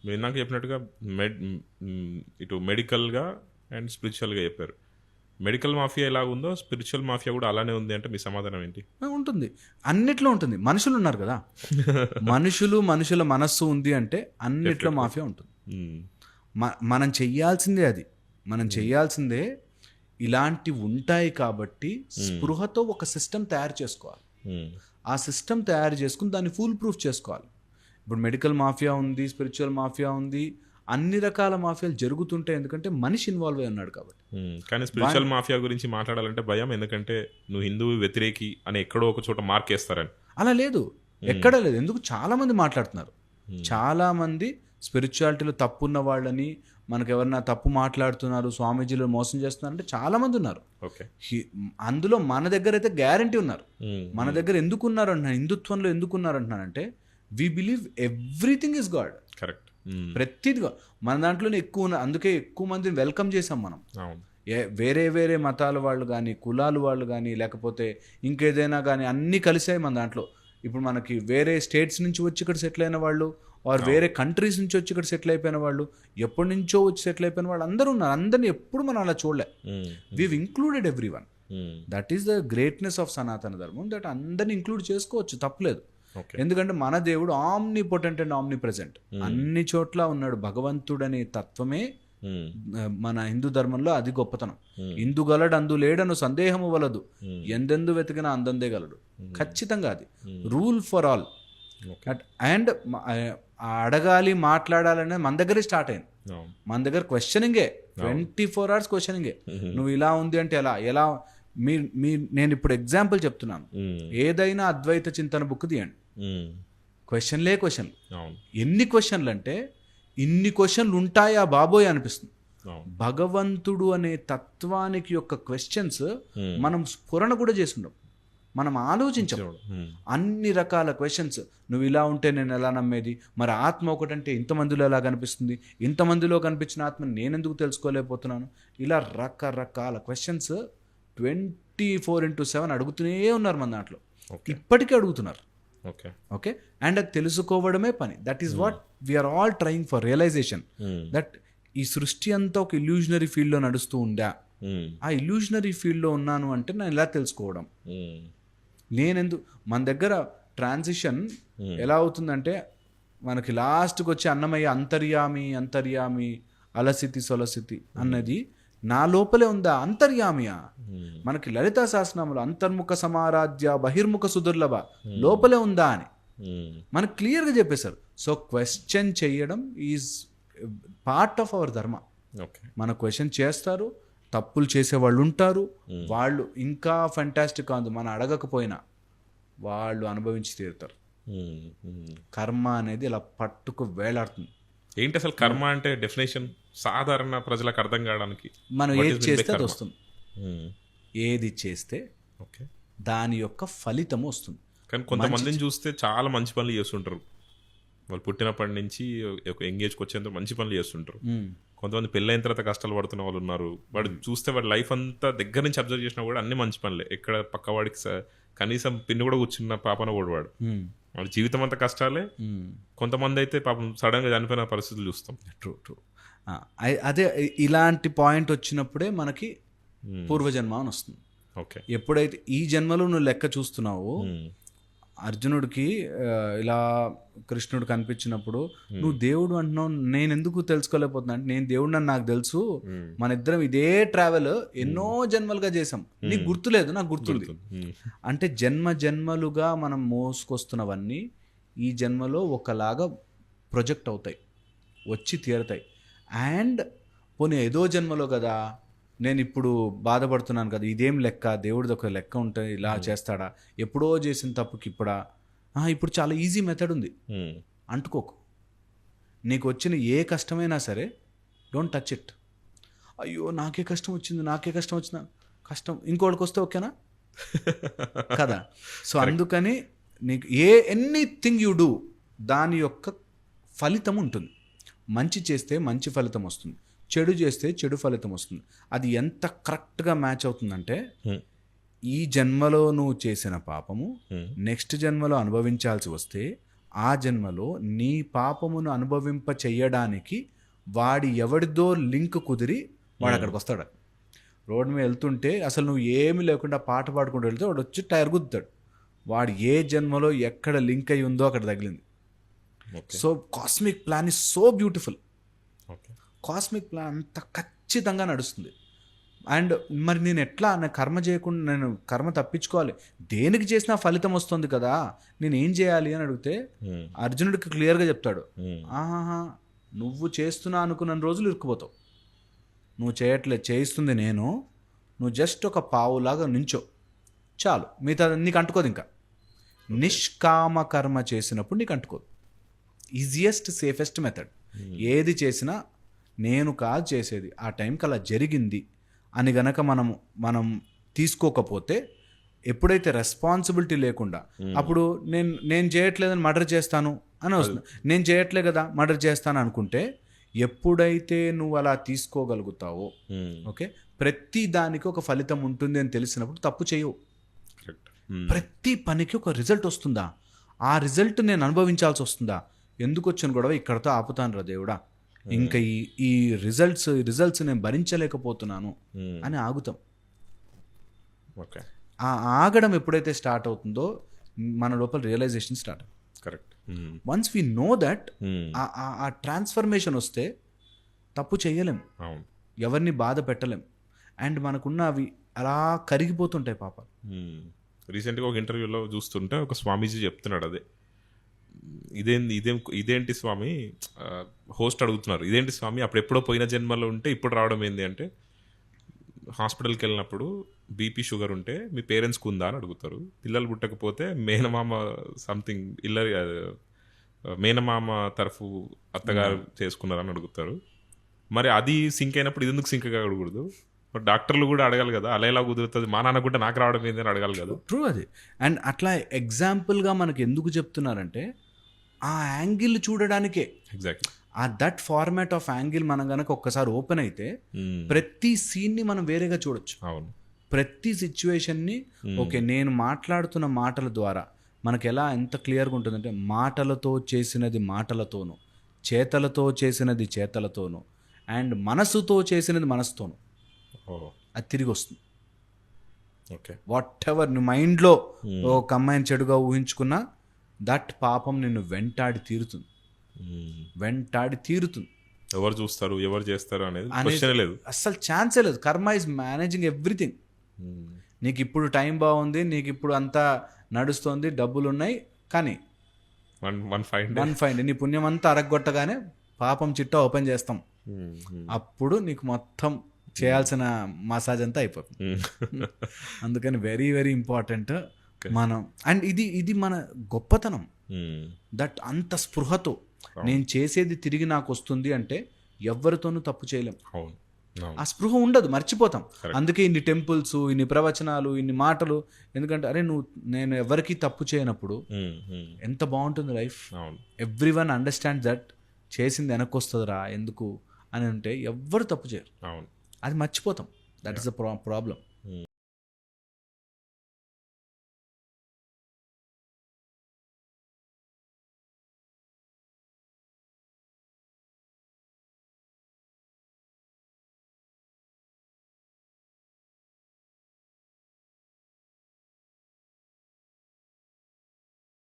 మీరు నాకు చెప్పినట్టుగా ఇటు మెడికల్గా అండ్ స్పిరిచువల్గా చెప్పారు. మెడికల్ మాఫియా ఎలా ఉందో స్పిరిచువల్ మాఫియా కూడా అలానే ఉంది అంటే మీ సమాధానం ఏంటి? ఉంటుంది, అన్నిట్లో ఉంటుంది. మనుషులు ఉన్నారు కదా, మనుషుల మనస్సు ఉంది అంటే అన్నిట్లో మాఫియా ఉంటుంది. మనం చెయ్యాల్సిందే అది, మనం చెయ్యాల్సిందే. ఇలాంటివి ఉంటాయి కాబట్టి స్పృహతో ఒక సిస్టమ్ తయారు చేసుకోవాలి. ఆ సిస్టమ్ తయారు చేసుకుని దాన్ని ఫుల్ ప్రూఫ్ చేసుకోవాలి. ఇప్పుడు మెడికల్ మాఫియా ఉంది, స్పిరిచువల్ మాఫియా ఉంది, అన్ని రకాల మాఫియాలు జరుగుతుంటాయి. ఎందుకంటే మనిషి ఇన్వాల్వ్ అయి ఉన్నాడు కాబట్టి. కానీ స్పిరిచువల్ మాఫియా గురించి మాట్లాడాలంటే భయం, ఎందుకంటే నువ్వు హిందువు వ్యతిరేకి అని ఎక్కడో ఒక చోట మార్క్ వేస్తారని. అలా లేదు, ఎక్కడా లేదు. ఎందుకు చాలా మంది మాట్లాడుతున్నారు, చాలా మంది స్పిరిచువాలిటీలో తప్పు ఉన్న వాళ్ళని, మనకు ఎవరన్నా తప్పు మాట్లాడుతున్నారు, స్వామీజీలు మోసం చేస్తున్నారు అంటే చాలా మంది ఉన్నారు. అందులో మన దగ్గర అయితే గ్యారంటీ ఉన్నారు. మన దగ్గర ఎందుకు ఉన్నారు అంటున్నాను, హిందుత్వంలో ఎందుకు ఉన్నారు అంటున్నానంటే we believe everything is God. Correct. ప్రతిదిగా మన దాంట్లోనే ఎక్కువ ఉన్నారు. అందుకే ఎక్కువ మందిని వెల్కమ్ చేసాం మనం. వేరే వేరే మతాల వాళ్ళు కానీ, కులాలు వాళ్ళు కానీ, లేకపోతే ఇంకేదైనా కానీ అన్నీ కలిసాయి మన దాంట్లో. ఇప్పుడు మనకి వేరే స్టేట్స్ నుంచి వచ్చి ఇక్కడ సెటిల్ అయిన వాళ్ళు, ఆర్ వేరే కంట్రీస్ నుంచి వచ్చి ఇక్కడ సెటిల్ అయిపోయిన వాళ్ళు, ఎప్పటి నుంచో వచ్చి సెటిల్ అయిపోయిన వాళ్ళు అందరూ ఉన్నారు. అందరినీ ఎప్పుడు మనం అలా చూడలే. We've included everyone. That is the greatness of సనాతన ధర్మం, దట్ అందరినీ ఇంక్లూడ్ చేసుకోవచ్చు, తప్పలేదు. ఎందుకంటే మన దేవుడు omni potent and omni present, అన్ని చోట్ల ఉన్నాడు. భగవంతుడు అనే తత్వమే మన హిందూ ధర్మంలో అది గొప్పతనం. ఇందు గలడు అందు లేడను సందేహము వలదు, ఎందెందు వెతికినా అందందే గలడు. ఖచ్చితంగా అది రూల్ ఫర్ ఆల్. అండ్ అడగాలి, మాట్లాడాలనే మన దగ్గరే స్టార్ట్ అయింది. మన దగ్గర క్వశ్చనింగే, 24 hours క్వశ్చనింగే. నువ్వు ఇలా ఉంది అంటే ఎలా నేను ఇప్పుడు ఎగ్జాంపుల్ చెప్తున్నాను. ఏదైనా అద్వైత చింతన బుక్ తీయండి, క్వశ్చన్లే క్వశ్చన్లు. ఎన్ని క్వశ్చన్లు అంటే ఇన్ని క్వశ్చన్లు ఉంటాయా బాబోయ్ అనిపిస్తుంది. భగవంతుడు అనే తత్వానికి యొక్క క్వశ్చన్స్ మనం స్ఫురణ కూడా చేసుకుంటాం, మనం ఆలోచించం. అన్ని రకాల క్వశ్చన్స్. నువ్వు ఇలా ఉంటే నేను ఎలా నమ్మేది, మరి ఆత్మ ఒకటంటే ఇంతమందిలో ఎలా కనిపిస్తుంది, ఇంతమందిలో కనిపించిన ఆత్మని నేనెందుకు తెలుసుకోలేకపోతున్నాను, ఇలా రకరకాల క్వశ్చన్స్ 24/7 అడుగుతూనే ఉన్నారు మన దాంట్లో. ఇప్పటికీ అడుగుతున్నారు. ఓకే, అండ్ అది తెలుసుకోవడమే పని. That is what we're all trying for realization. That ఈ సృష్టి అంతా ఒక ఇల్యూజనరీ ఫీల్డ్లో నడుస్తూ ఉందా, ఆ ఇల్యూజనరీ ఫీల్డ్లో ఉన్నాను అంటే నేను ఎలా తెలుసుకోవడం. మన దగ్గర ట్రాన్సిషన్ ఎలా అవుతుందంటే మనకి లాస్ట్కి వచ్చి అన్నమయ్య అంతర్యామి అలసితి సొలసితి అన్నది నా లోపలే ఉందా, అంతర్యామియా. మనకి లలితా సహస్రనామములు అంతర్ముఖ సమారాధ్య బహిర్ముఖ సుదుర్లభ లోపలే ఉందా అని మనకు క్లియర్గా చెప్పేశారు. సో క్వశ్చన్ చేయడం ఈజ్ పార్ట్ ఆఫ్ అవర్ ధర్మ. మన క్వశ్చన్ చేస్తారు, తప్పులు చేసేవాళ్ళు ఉంటారు, వాళ్ళు ఇంకా ఫెంటాస్టిక్ కాదు, మనం అడగకపోయినా వాళ్ళు అనుభవించి తీరుతారు. కర్మ అనేది ఇలా పట్టుకు వేలాడుతుంది. ఏంటి అసలు కర్మ అంటే డెఫినేషన్ సాధారణ ప్రజలకు అర్థం కావడానికి? మనం ఏది చేస్తే అది వస్తుంది, ఏది చేస్తే దాని యొక్క ఫలితము వస్తుంది. కానీ కొంతమందిని చూస్తే చాలా మంచి పనులు చేస్తుంటారు, వాళ్ళు పుట్టినప్పటి నుంచి ఒక ఎంగేజ్కి వచ్చేంత మంచి పనులు చేస్తుంటారు. కొంతమంది పెళ్ళైన తర్వాత కష్టాలు పడుతున్న వాళ్ళు ఉన్నారు. వాడు చూస్తే వాడి లైఫ్ అంతా దగ్గర నుంచి అబ్జర్వ్ చేసినా కూడా అన్ని మంచి పనులే. ఎక్కడ పక్కవాడికి కనీసం పిన్ను కూడా కూర్చున్న పాపన కూడా వాడి జీవితం అంతా కష్టాలే. కొంతమంది అయితే పాపం సడన్ గా చనిపోయిన పరిస్థితులు చూస్తాం. ట్రూ. అదే ఇలాంటి పాయింట్ వచ్చినప్పుడే మనకి పూర్వజన్మ అని వస్తుంది. ఎప్పుడైతే ఈ జన్మలో నువ్వు లెక్క చూస్తున్నావు, అర్జునుడికి ఇలా కృష్ణుడు కనిపించినప్పుడు నువ్వు దేవుడు అంటున్నావు, నేను ఎందుకు తెలుసుకోలేకపోతున్నా అంటే నేను దేవుడు అని నాకు తెలుసు, మన ఇద్దరం ఇదే ట్రావెల్ ఎన్నో జన్మలుగా చేసాం, నీకు గుర్తులేదు నాకు గుర్తుంది. అంటే జన్మలుగా మనం మోసుకొస్తున్నవన్నీ ఈ జన్మలో ఒకలాగా ప్రొజెక్ట్ అవుతాయి, వచ్చి తీరుతాయి. అండ్ పోనీ ఏదో జన్మలో కదా నేను ఇప్పుడు బాధపడుతున్నాను కదా, ఇదేం లెక్క, దేవుడిది ఒక లెక్క ఉంటుంది, ఇలా చేస్తాడా, ఎప్పుడో చేసిన తప్పుకి ఇప్పుడు చాలా ఈజీ మెథడ్ ఉంది. అంటుకోకు, నీకు వచ్చిన ఏ కష్టమైనా సరే డోంట్ టచ్ ఇట్. అయ్యో నాకే కష్టం వచ్చిందా, కష్టం ఇంకోటికి వస్తే ఓకేనా కదా. సో అందుకని నీకు ఎనీథింగ్ యూ డూ దాని యొక్క ఫలితం ఉంటుంది. మంచి చేస్తే మంచి ఫలితం వస్తుంది, చెడు చేస్తే చెడు ఫలితం వస్తుంది. అది ఎంత కరెక్ట్గా మ్యాచ్ అవుతుందంటే ఈ జన్మలో నువ్వు చేసిన పాపము నెక్స్ట్ జన్మలో అనుభవించాల్సి వస్తే ఆ జన్మలో నీ పాపమును అనుభవింప చెయ్యడానికి వాడి ఎవడిదో లింక్ కుదిరి వాడు అక్కడికి వస్తాడు. రోడ్డు మీద వెళ్తుంటే అసలు నువ్వు ఏమీ లేకుండా పాట పాడుకుంటూ వెళ్తే వాడు వచ్చి టైర్ గుద్దుతాడు. వాడు ఏ జన్మలో ఎక్కడ లింక్ అయి ఉందో అక్కడ తగిలింది. So cosmic plan is so beautiful. Cosmic plan అంత ఖచ్చితంగా నడుస్తుంది. అండ్ మరి నేను ఎట్లా నా కర్మ చేయకుండా నేను కర్మ తప్పించుకోవాలి, దేనికి చేసినా ఫలితం వస్తుంది కదా, నేను ఏం చేయాలి అని అడిగితే అర్జునుడికి క్లియర్గా చెప్తాడు, ఆహా నువ్వు చేస్తున్నా అనుకున్న రోజులు ఇరుక్కుపోతావు, నువ్వు చేయిస్తుంది నేను, నువ్వు జస్ట్ ఒక పావులాగా నించో చాలు, మిగతా నీకు అంటుకోదు. ఇంకా నిష్కామ కర్మ చేసినప్పుడు నీకు అంటుకోదు. Easiest safest method. ఏది చేసినా నేను కాదు చేసేది, ఆ టైంకి అలా జరిగింది అని గనక మనం తీసుకోకపోతే, ఎప్పుడైతే రెస్పాన్సిబిలిటీ లేకుండా అప్పుడు నేను చేయట్లేదని మర్డర్ చేస్తాను అని వస్తుంది, నేను చేయట్లే కదా మర్డర్ చేస్తాను అనుకుంటే, ఎప్పుడైతే నువ్వు అలా తీసుకోగలుగుతావో ఓకే, ప్రతి దానికి ఒక ఫలితం ఉంటుంది అని తెలిసినప్పుడు తప్పు చేయవు. ప్రతి పనికి ఒక రిజల్ట్ వస్తుందా, ఆ రిజల్ట్ నేను అనుభవించాల్సి వస్తుందా, ఎందుకు వచ్చిన గొడవ ఇక్కడతో ఆపుతాను రా దేవుడా, ఇంకా ఈ రిజల్ట్స్ నేను భరించలేకపోతున్నాను అని ఆగుతాం. ఆ ఆగడం ఎప్పుడైతే స్టార్ట్ అవుతుందో మన లోపల realization start. Correct. Once we know that, ఆ ట్రాన్స్ఫర్మేషన్ వస్తే తప్పు చేయలేం, ఎవరిని బాధ పెట్టలేం, అండ్ మనకున్న అవి అలా కరిగిపోతుంటాయి పాప. రీసెంట్గా ఒక ఇంటర్వ్యూలో చూస్తుంటే ఒక స్వామీజీ చెప్తున్నాడు, అదే ఇదేంటి స్వామి, హోస్ట్ అడుగుతున్నారు, ఇదేంటి స్వామి అప్పుడు ఎప్పుడో పోయిన జన్మలో ఉంటే ఇప్పుడు రావడం ఏంది అంటే, హాస్పిటల్కి వెళ్ళినప్పుడు బీపీ షుగర్ ఉంటే మీ పేరెంట్స్కి ఉందా అని అడుగుతారు, పిల్లలు పుట్టకపోతే మేనమామ సంథింగ్ మేనమామ తరఫు అత్తగారు చేసుకున్నారని అడుగుతారు. మరి అది సింక్ అయినప్పుడు ఇది ఎందుకు సింక్ కాకూడదు, మరి డాక్టర్లు కూడా అడగాలి కదా, అలా ఎలా కుదురుతుంది, మా నాన్న కూడా నాకు రావడం ఏంది అని అడగాలి కదా. ట్రూ అది. అండ్ అట్లా ఎగ్జాంపుల్గా మనకి ఎందుకు చెప్తున్నారంటే, ఆ యాంగిల్ చూడడానికే. ఎగ్జాక్ట్లీ. ఆ దట్ ఫార్మాట్ ఆఫ్ యాంగిల్ మనం కనుక ఒక్కసారి ఓపెన్ అయితే ప్రతి సీన్ని మనం వేరేగా చూడొచ్చు. అవును. ప్రతి సిచ్యువేషన్ని ఓకే, నేను మాట్లాడుతున్న మాటల ద్వారా మనకు ఎలా ఎంత క్లియర్గా ఉంటుందంటే, మాటలతో చేసినది మాటలతోనూ, చేతలతో చేసినది చేతలతోనూ, అండ్ మనసుతో చేసినది మనసుతోనూ అది తిరిగి వస్తుంది. ఓకే, వాట్ ఎవర్ నువ్వు మైండ్లో ఒక అమ్మాయిని చెడుగా ఊహించుకున్నా దట్ పాపం నిన్ను వెంటాడి తీరుతుంది. ఎవరు చూస్తారు ఎవరు చేస్తారు అనేది లేదు, అస్సలు ఛాన్సే లేదు. కర్మ ఈజ్ మేనేజింగ్ ఎవ్రీథింగ్. నీకు ఇప్పుడు టైం బాగుంది, నీకు ఇప్పుడు అంతా నడుస్తుంది, డబ్బులు ఉన్నాయి, కానీ వన్ ఫైన్ నీ పుణ్యం అంతా అరగొట్టగానే పాపం చిట్టా ఓపెన్ చేస్తాం. అప్పుడు నీకు మొత్తం చేయాల్సిన మసాజ్ అంతా అయిపోతుంది. అందుకని వెరీ వెరీ ఇంపార్టెంట్ మనం. అండ్ ఇది మన గొప్పతనం, దట్ అంత స్పృహతో నేను చేసేది తిరిగి నాకు వస్తుంది అంటే ఎవరితోనూ తప్పు చేయలేం. ఆ స్పృహ ఉండదు, మర్చిపోతాం. అందుకే ఇన్ని టెంపుల్స్, ఇన్ని ప్రవచనాలు, ఇన్ని మాటలు. ఎందుకంటే అరే నేను ఎవరికి తప్పు చేయనప్పుడు ఎంత బాగుంటుంది life. Every one understand that చేసింది వెనక్కి వస్తుందిరా ఎందుకు అని అంటే ఎవ్వరు తప్పు చేయరు. అది మర్చిపోతాం. That is the problem.